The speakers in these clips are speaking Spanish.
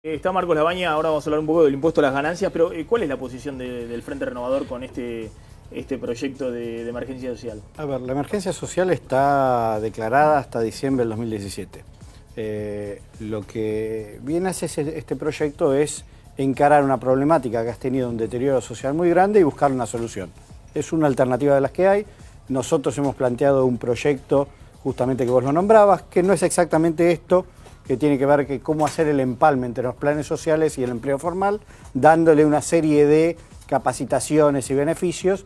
Está Marcos Labaña, ahora vamos a hablar un poco del impuesto a las ganancias, pero ¿cuál es la posición del Frente Renovador con este proyecto de emergencia social? A ver, la emergencia social está declarada hasta diciembre del 2017. Lo que viene a hacer este proyecto es encarar una problemática que has tenido un deterioro social muy grande y buscar una solución. Es una alternativa de las que hay. Nosotros hemos planteado un proyecto, justamente que vos lo nombrabas, que no es exactamente esto, que tiene que ver con cómo hacer el empalme entre los planes sociales y el empleo formal, dándole una serie de capacitaciones y beneficios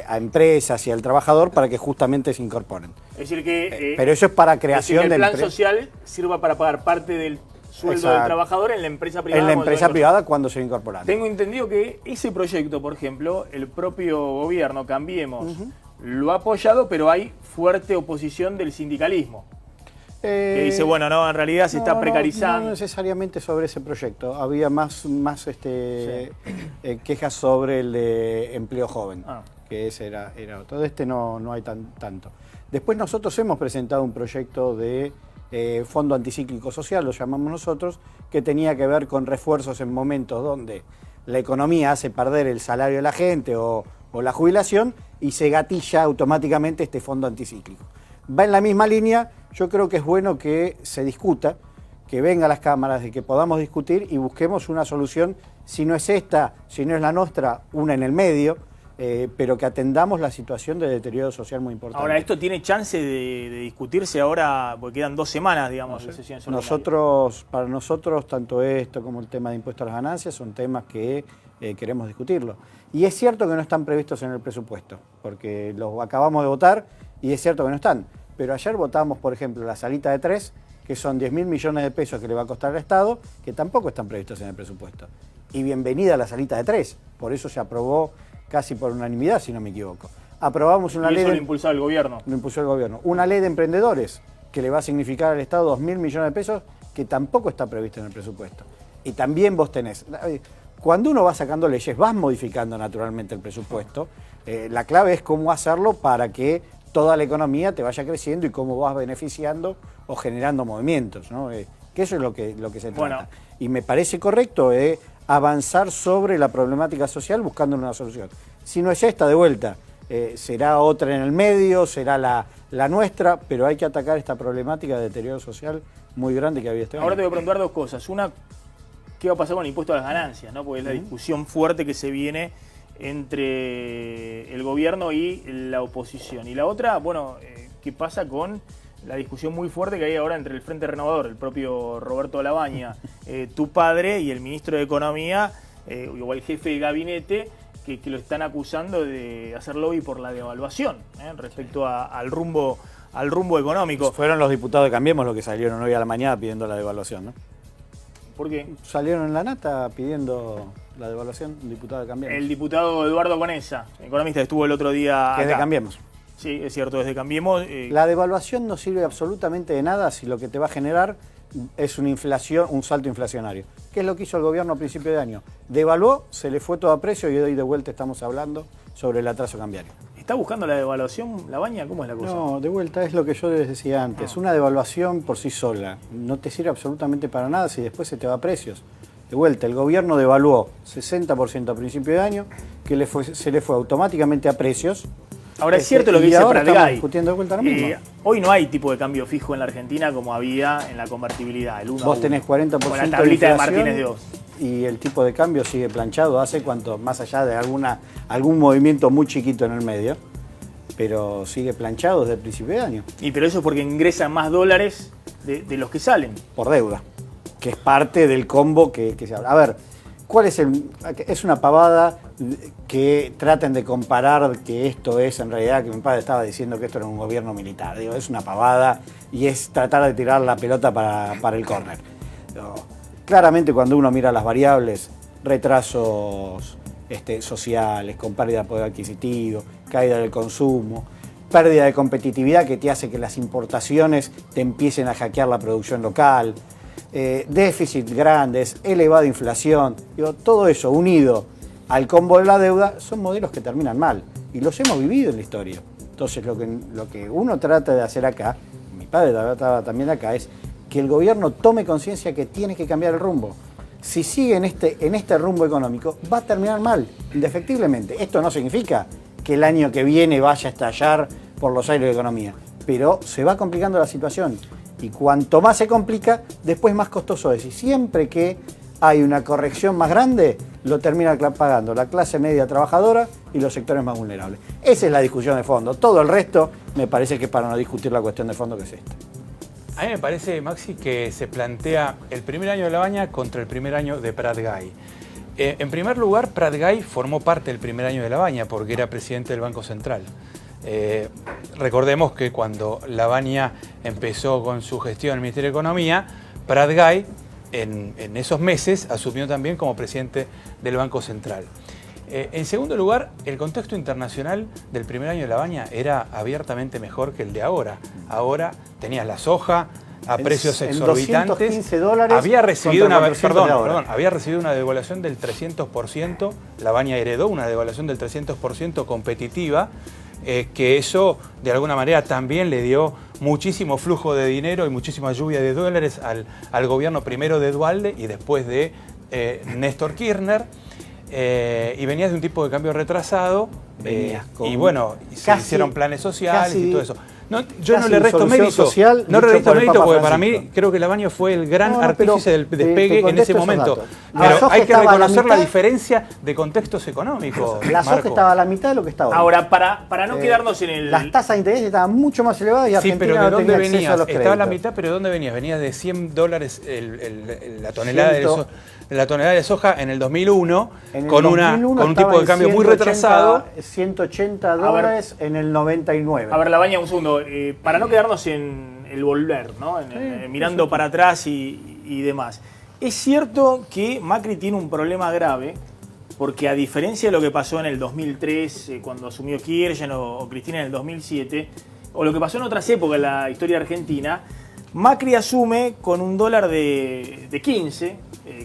a empresas y al trabajador para que justamente se incorporen. Es decir que... pero eso es para creación del de... el plan social sirva para pagar parte del sueldo Exacto. del trabajador en la empresa privada. En la empresa privada cuando se incorporan. Tengo entendido que ese proyecto, por ejemplo, el propio gobierno, Cambiemos, lo ha apoyado, pero hay fuerte oposición del sindicalismo. Que dice, bueno, no, en realidad se está precarizando. No necesariamente sobre ese proyecto. Había más quejas sobre el de empleo joven, que ese era otro. De este no hay tanto. Después nosotros hemos presentado un proyecto de fondo anticíclico social, lo llamamos nosotros, que tenía que ver con refuerzos en momentos donde la economía hace perder el salario de la gente o la jubilación y se gatilla automáticamente este fondo anticíclico. Va en la misma línea. Yo creo que es bueno que se discuta, que venga a las cámaras, de que podamos discutir y busquemos una solución, si no es esta, si no es la nuestra, una en el medio, pero que atendamos la situación de deterioro social muy importante. Ahora, ¿esto tiene chance de discutirse ahora? Porque quedan 2 semanas, digamos, de sesiones ordinarias. Para nosotros, tanto esto como el tema de impuesto a las ganancias son temas que queremos discutirlo. Y es cierto que no están previstos en el presupuesto, porque los acabamos de votar y es cierto que no están. Pero ayer votamos, por ejemplo, la salita de 3, que son 10.000 millones de pesos que le va a costar al Estado, que tampoco están previstos en el presupuesto. Y bienvenida a la salita de 3, por eso se aprobó casi por unanimidad, si no me equivoco. Aprobamos una ley... ¿Y eso lo impulsó el gobierno? Lo impulsó el gobierno. Una ley de emprendedores, que le va a significar al Estado 2.000 millones de pesos, que tampoco está previsto en el presupuesto. Y también vos tenés... Cuando uno va sacando leyes, vas modificando naturalmente el presupuesto. La clave es cómo hacerlo para que toda la economía te vaya creciendo y cómo vas beneficiando o generando movimientos, ¿no? Que eso es lo que se trata. Y me parece correcto avanzar sobre la problemática social buscando una solución. Si no es esta, de vuelta, será otra en el medio, será la nuestra, pero hay que atacar esta problemática de deterioro social muy grande que había este año. Ahora te voy a preguntar 2 cosas. Una, ¿qué va a pasar con el impuesto a las ganancias? ¿No? Porque es la discusión fuerte que se viene entre el gobierno y la oposición. Y la otra, bueno, ¿qué pasa con la discusión muy fuerte que hay ahora entre el Frente Renovador, el propio Roberto Labaña, tu padre y el ministro de Economía, o el jefe de gabinete, que lo están acusando de hacer lobby por la devaluación, respecto al rumbo económico? Fueron los diputados de Cambiemos los que salieron hoy a la mañana pidiendo la devaluación, ¿no? ¿Por qué? Salieron en la nata pidiendo la devaluación, un diputado de Cambiemos. El diputado Eduardo Conesa, economista, estuvo el otro día que acá. Es de Cambiemos. Sí, es cierto, desde Cambiemos. La devaluación no sirve absolutamente de nada si lo que te va a generar es una inflación, un salto inflacionario. ¿Qué es lo que hizo el gobierno a principio de año? Devaluó, se le fue todo a precio y hoy de vuelta estamos hablando sobre el atraso cambiario. ¿Está buscando la devaluación, Labaña? ¿Cómo es la cosa? No, de vuelta es lo que yo les decía antes. Una devaluación por sí sola no te sirve absolutamente para nada si después se te va a precios. De vuelta, el gobierno devaluó 60% a principio de año, que se le fue automáticamente a precios. Ahora es cierto lo que dice Pratgay. Discutiendo de vuelta lo mismo. Hoy no hay tipo de cambio fijo en la Argentina como había en la convertibilidad, el 1 a 1. Vos tenés 40% con la tablita de Martínez de Oz. Y el tipo de cambio sigue planchado hace cuánto, más allá de algún movimiento muy chiquito en el medio, pero sigue planchado desde el principio de año. Y pero eso es porque ingresan más dólares de los que salen. Por deuda, que es parte del combo que se habla. A ver, ¿cuál es es una pavada que traten de comparar que esto es en realidad, que mi padre estaba diciendo que esto era un gobierno militar? Digo, es una pavada y es tratar de tirar la pelota para el córner. Claramente cuando uno mira las variables, retrasos sociales, con pérdida de poder adquisitivo, caída del consumo, pérdida de competitividad que te hace que las importaciones te empiecen a hackear la producción local, déficit grandes, elevada inflación, todo eso unido al combo de la deuda son modelos que terminan mal y los hemos vivido en la historia. Entonces lo que uno trata de hacer acá, mi padre trataba también acá, es que el gobierno tome conciencia que tiene que cambiar el rumbo. si sigue en este rumbo económico, va a terminar mal, indefectiblemente. Esto no significa que el año que viene vaya a estallar por los aires de economía, pero se va complicando la situación. Y cuanto más se complica, después más costoso es. Y siempre que hay una corrección más grande, lo termina pagando la clase media trabajadora y los sectores más vulnerables. Esa es la discusión de fondo. Todo el resto me parece que es para no discutir la cuestión de fondo que es esta. A mí me parece, Maxi, que se plantea el primer año de Lavagna contra el primer año de Prat-Gay. En primer lugar, Prat-Gay formó parte del primer año de Lavagna porque era presidente del Banco Central. Recordemos que cuando Lavagna empezó con su gestión en el Ministerio de Economía, Prat-Gay en esos meses asumió también como presidente del Banco Central. En segundo lugar, el contexto internacional del primer año de Lavagna era abiertamente mejor que el de ahora. Ahora tenías la soja a precios exorbitantes. $215 había recibido contra había recibido una devaluación del 300%. Lavagna heredó una devaluación del 300% competitiva, que eso de alguna manera también le dio muchísimo flujo de dinero y muchísima lluvia de dólares al gobierno primero de Duhalde y después de Néstor Kirchner. Y venías de un tipo de cambio retrasado y bueno, se hicieron planes sociales y todo eso. No, yo no le resto mérito, porque para mí creo que Lavagna fue el gran artífice del despegue en ese momento. Pero hay que reconocer la diferencia de contextos económicos. La soja estaba a la mitad de lo que está ahora. Ahora, para no quedarnos en el... Las tasas de interés estaban mucho más elevadas y Argentina pero ¿de no dónde tenía acceso a venías? los créditos. Estaba a la mitad, pero ¿de dónde venías? Venías de $100 la tonelada de soja en el 2001, con un tipo de cambio muy retrasado. $180 en el 99. A ver, Lavagna, un segundo. Para no quedarnos en el volver, ¿no? Mirando para atrás y demás. Es cierto que Macri tiene un problema grave, porque a diferencia de lo que pasó en el 2003, cuando asumió Kirchner o Cristina en el 2007, o lo que pasó en otras épocas en la historia argentina, Macri asume con un dólar de 15,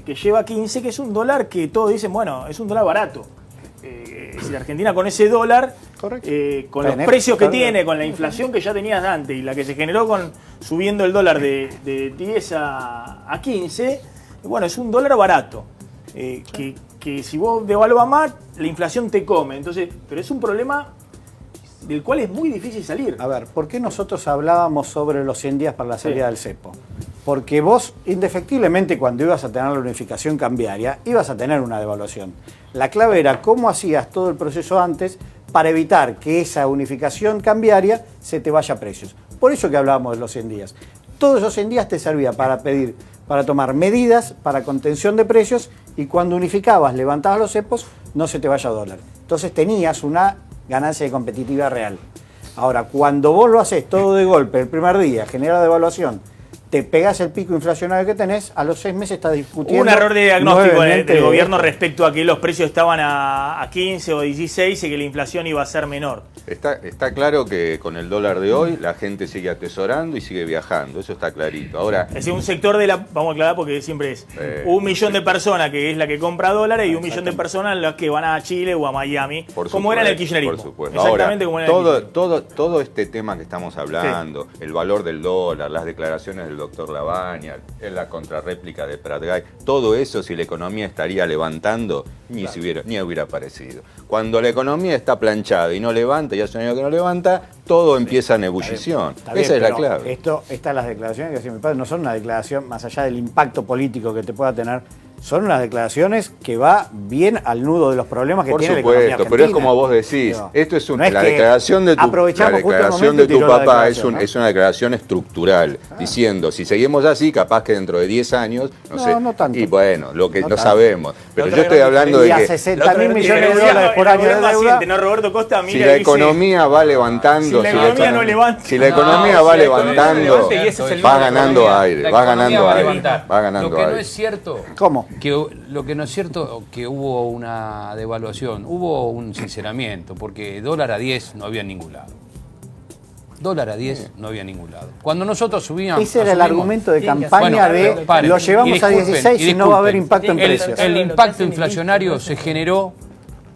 que lleva 15, que es un dólar que todos dicen, bueno, es un dólar barato. Si la Argentina con ese dólar, con los precios que tiene, con la inflación que ya tenías antes y la que se generó subiendo el dólar de 10 a 15, bueno, es un dólar barato. Que si vos devaluás más, la inflación te come. Entonces, pero es un problema del cual es muy difícil salir. A ver, ¿por qué nosotros hablábamos sobre los 100 días para la salida del cepo? Porque vos, indefectiblemente, cuando ibas a tener la unificación cambiaria, ibas a tener una devaluación. La clave era cómo hacías todo el proceso antes para evitar que esa unificación cambiaria se te vaya a precios. Por eso que hablábamos de los 100 días. Todos esos 100 días te servía para tomar medidas para contención de precios y cuando unificabas, levantabas los cepos, no se te vaya a dólar. Entonces tenías una ganancia de competitividad real. Ahora, cuando vos lo haces todo de golpe, el primer día, genera devaluación, te pegás el pico inflacionario que tenés, a los 6 meses estás discutiendo... Un error de diagnóstico del gobierno respecto a que los precios estaban a 15 o 16 y que la inflación iba a ser menor. Está claro que con el dólar de hoy la gente sigue atesorando y sigue viajando, eso está clarito. Ahora, es decir, un sector de la... Vamos a aclarar porque siempre es 1 millón de personas que es la que compra dólares y 1 millón de personas las que van a Chile o a Miami, como era en el kirchnerismo. Por supuesto. Exactamente. Ahora, como era en el todo este tema que estamos hablando, el valor del dólar, las declaraciones del doctor Lavagna, la contrarréplica de Prat-Gay, todo eso, si la economía estaría levantando, ni hubiera aparecido. Cuando la economía está planchada y no levanta, y hace un año que no levanta, todo empieza en ebullición. Esa es la clave. Estas las declaraciones que decía mi padre no son una declaración, más allá del impacto político que te pueda tener, son unas declaraciones que va bien al nudo de los problemas que tiene la economía argentina. Por supuesto, pero es como vos decís, esto es la declaración de tu papá es una declaración estructural, diciendo, si seguimos así, capaz que dentro de 10 años, no tanto. Y bueno, lo que no sabemos. Pero yo estoy hablando de que... 60.000 millones de dólares por año de deuda. ¿No, Roberto Costa? Si la economía va levantando... Si la economía no levanta... Si la economía va levantando, va ganando aire, va ganando aire. Lo que no es cierto... ¿Cómo? Lo que no es cierto que hubo una devaluación, hubo un sinceramiento, porque dólar a 10 no había en ningún lado. Dólar a 10 no había en ningún lado. Cuando nosotros subíamos... Ese era el argumento de campaña lo llevamos a 16 y no va a haber impacto en precios. El impacto inflacionario se generó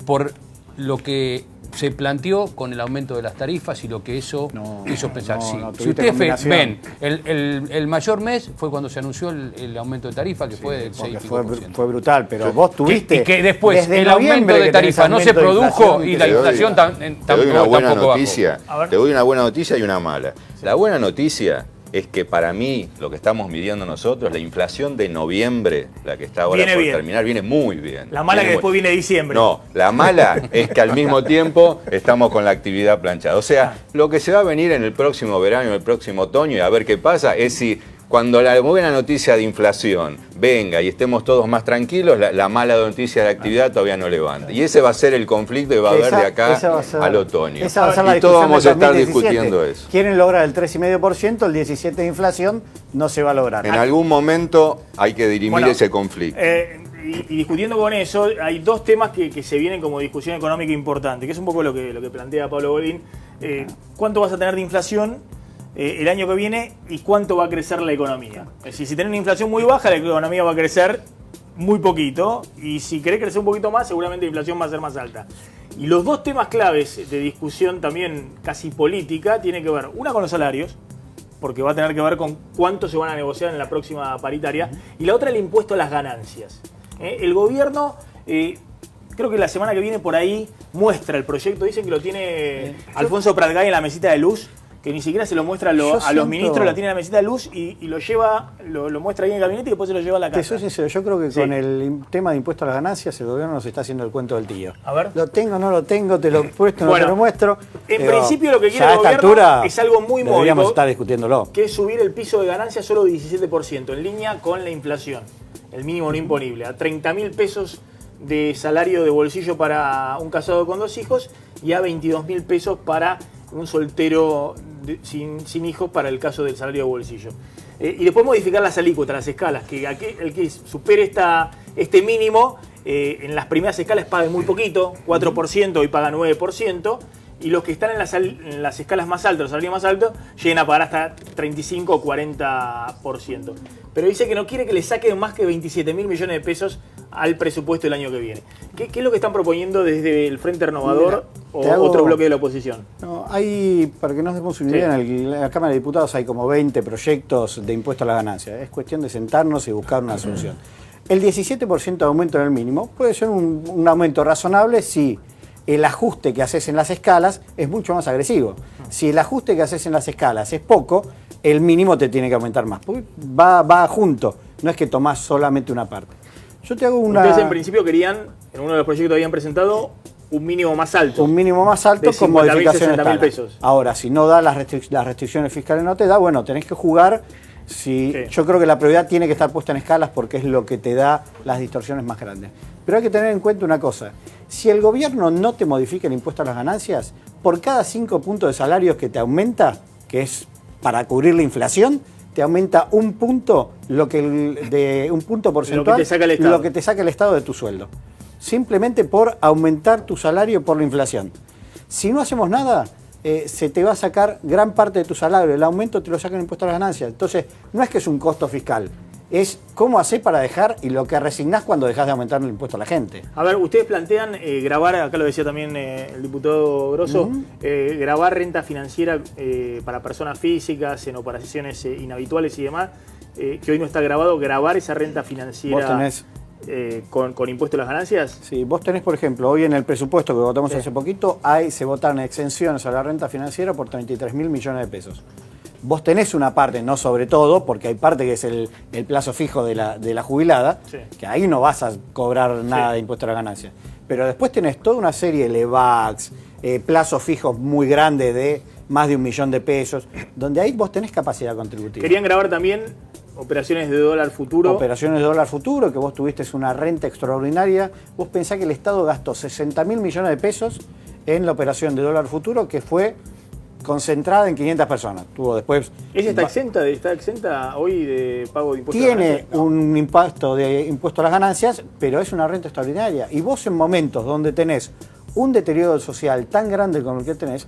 por lo que se planteó con el aumento de las tarifas y lo que eso hizo pensar. no, Sí. no, Si tuviste ustedes combinación. ven, el mayor mes fue cuando se anunció el aumento de tarifa, que fue del Porque 6,5%. fue brutal, pero vos tuviste... Y que después desde el aumento noviembre de que tenés tarifa no se aumento de produjo inflación y que la se- inflación Te doy una buena tampoco bajó. noticia. A ver. Te doy una buena noticia y una mala. La buena noticia es que para mí, lo que estamos midiendo nosotros, la inflación de noviembre, la que está ahora Viene por bien. terminar, viene muy bien. La mala Viene que después viene diciembre. No, la mala es que al mismo tiempo estamos con la actividad planchada. O sea, lo que se va a venir en el próximo verano, en el próximo otoño, y a ver qué pasa, es si cuando la buena noticia de inflación venga y estemos todos más tranquilos, la mala noticia de actividad todavía no levanta. Y ese va a ser el conflicto que va a haber de acá esa va a ser- al otoño. Esa va a ser la Y todos discusión vamos del a estar 2017. discutiendo eso. Quieren lograr el 3,5%, el 17% de inflación no se va a lograr. En algún momento hay que dirimir Bueno, ese conflicto. Y discutiendo con eso, hay dos temas que se vienen como discusión económica importante, que es un poco lo que plantea Pablo Bolín. ¿Cuánto vas a tener de inflación el año que viene y cuánto va a crecer la economía? Es decir, si tenés una inflación muy baja, la economía va a crecer muy poquito, y si querés crecer un poquito más, seguramente la inflación va a ser más alta. Y los dos temas claves de discusión también casi política tienen que ver, una con los salarios, porque va a tener que ver con cuánto se van a negociar en la próxima paritaria, y la otra el impuesto a las ganancias. El gobierno, creo que la semana que viene por ahí muestra el proyecto, dicen que lo tiene Alfonso Pratgay en la mesita de luz, que ni siquiera se lo muestra a Yo los siento- ministros, la tiene en la mesita de luz y lo lleva, lo muestra ahí en el gabinete y después se lo lleva a la Te casa. soy sincero, yo creo que Sí. con el tema de impuesto a las ganancias, el gobierno nos está haciendo el cuento del tío. A ver. Lo tengo, no lo tengo, te lo muestro, no Bueno, te lo muestro. en Pero principio lo que quiere ya el a esta gobierno altura es algo muy deberíamos módico, estar discutiéndolo. que es subir el piso de ganancia solo 17%, en línea con la inflación, el mínimo no imponible, a 30.000 pesos de salario de bolsillo para un casado con 2 hijos y a 22.000 pesos para un soltero sin hijos para el caso del salario de bolsillo. Y después modificar las alícuotas, las escalas, que el que supere este mínimo, en las primeras escalas pague muy poquito, 4%, y paga 9%, y los que están en las escalas más altas, los salarios más altos, lleguen a pagar hasta 35 o 40%. Pero dice que no quiere que le saquen más que 27.000 millones de pesos al presupuesto del año que viene. ¿Qué es lo que están proponiendo desde el Frente Renovador o te hago- otro bloque de la oposición? No, hay, para que nos demos una idea, en la Cámara de Diputados hay como 20 proyectos de impuesto a la ganancia. Es cuestión de sentarnos y buscar una solución. El 17% de aumento en el mínimo puede ser un aumento razonable si el ajuste que haces en las escalas es mucho más agresivo. Si el ajuste que haces en las escalas es poco, el mínimo te tiene que aumentar más. Porque va junto, no es que tomás solamente una parte. Yo te hago una... Ustedes en principio querían, en uno de los proyectos habían presentado un mínimo más alto. Un mínimo más alto de con 50.000, modificación de 60.000 escala. pesos. Ahora, si no da las restricciones fiscales, no te da, bueno, tenés que jugar. Sí. Yo creo que la prioridad tiene que estar puesta en escalas porque es lo que te da las distorsiones más grandes. Pero hay que tener en cuenta una cosa. Si el gobierno no te modifica el impuesto a las ganancias, por cada 5 puntos de salarios que te aumenta, que es para cubrir la inflación, te aumenta un punto, un punto porcentual, te saca el Estado. lo que te saca el Estado de tu sueldo. Simplemente por aumentar tu salario por la inflación. Si no hacemos nada, se te va a sacar gran parte de tu salario. El aumento te lo sacan en impuesto a las ganancias. Entonces, no es que es un costo fiscal. Es cómo hacer para dejar y lo que resignás cuando dejas de aumentar el impuesto a la gente. A ver, ustedes plantean grabar, acá lo decía también el diputado Grosso, grabar renta financiera para personas físicas en operaciones inhabituales y demás, que hoy no está grabado, grabar esa renta financiera Vos tenés... con impuesto a las ganancias. Sí, vos tenés, por ejemplo, hoy en el presupuesto que votamos Sí. hace poquito, se votaron exenciones a la renta financiera por 33.000 millones de pesos. Vos tenés una parte, no sobre todo, porque hay parte que es el plazo fijo de la jubilada, Sí. que ahí no vas a cobrar nada de impuesto a la ganancia. Pero después tenés toda una serie de LEVAX, plazos fijos muy grandes de más de 1 millón de pesos, donde ahí vos tenés capacidad contributiva. Querían grabar también operaciones de dólar futuro. Operaciones de dólar futuro, que vos tuviste una renta extraordinaria. Vos pensás que el Estado gastó 60.000 millones de pesos en la operación de dólar futuro, que fue concentrada en 500 personas. Tuvo después... ¿Ella está exenta hoy de pago de impuestos a las Tiene ganancias? No. un impacto de impuesto a las ganancias, pero es una renta extraordinaria. Y vos en momentos donde tenés un deterioro social tan grande como el que tenés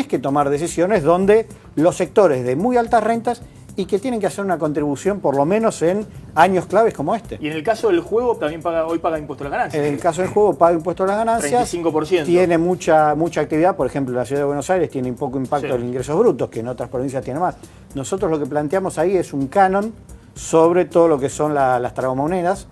que tomar decisiones donde los sectores de muy altas rentas y que tienen que hacer una contribución por lo menos en años claves como este. Y en el caso del juego también hoy paga impuesto a las ganancias. En el caso del juego paga impuesto a las ganancias, 35%. tiene mucha actividad, por ejemplo la ciudad de Buenos Aires tiene un poco impacto Sí. en ingresos brutos, que en otras provincias tiene más. Nosotros lo que planteamos ahí es un canon sobre todo lo que son las tragamonedas,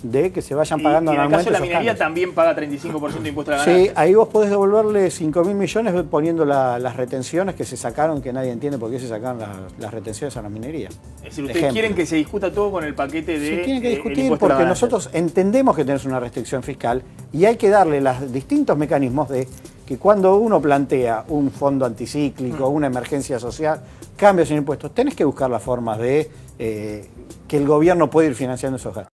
de que se vayan pagando y en el caso de la esos minería canones. también paga 35% de impuesto a las Sí, ganancias. ahí vos podés devolverle 5.000 millones poniendo las retenciones que se sacaron, que nadie entiende por qué se sacaron las retenciones a la minería. Es decir, ustedes Ejemplo. quieren que se discuta todo con el paquete de Se tiene que el discutir impuesto a las porque ganancias. nosotros entendemos que tenés una restricción fiscal y hay que darle los distintos mecanismos de que cuando uno plantea un fondo anticíclico, una emergencia social, cambios en impuestos, tenés que buscar las formas de que el gobierno pueda ir financiando esos gastos.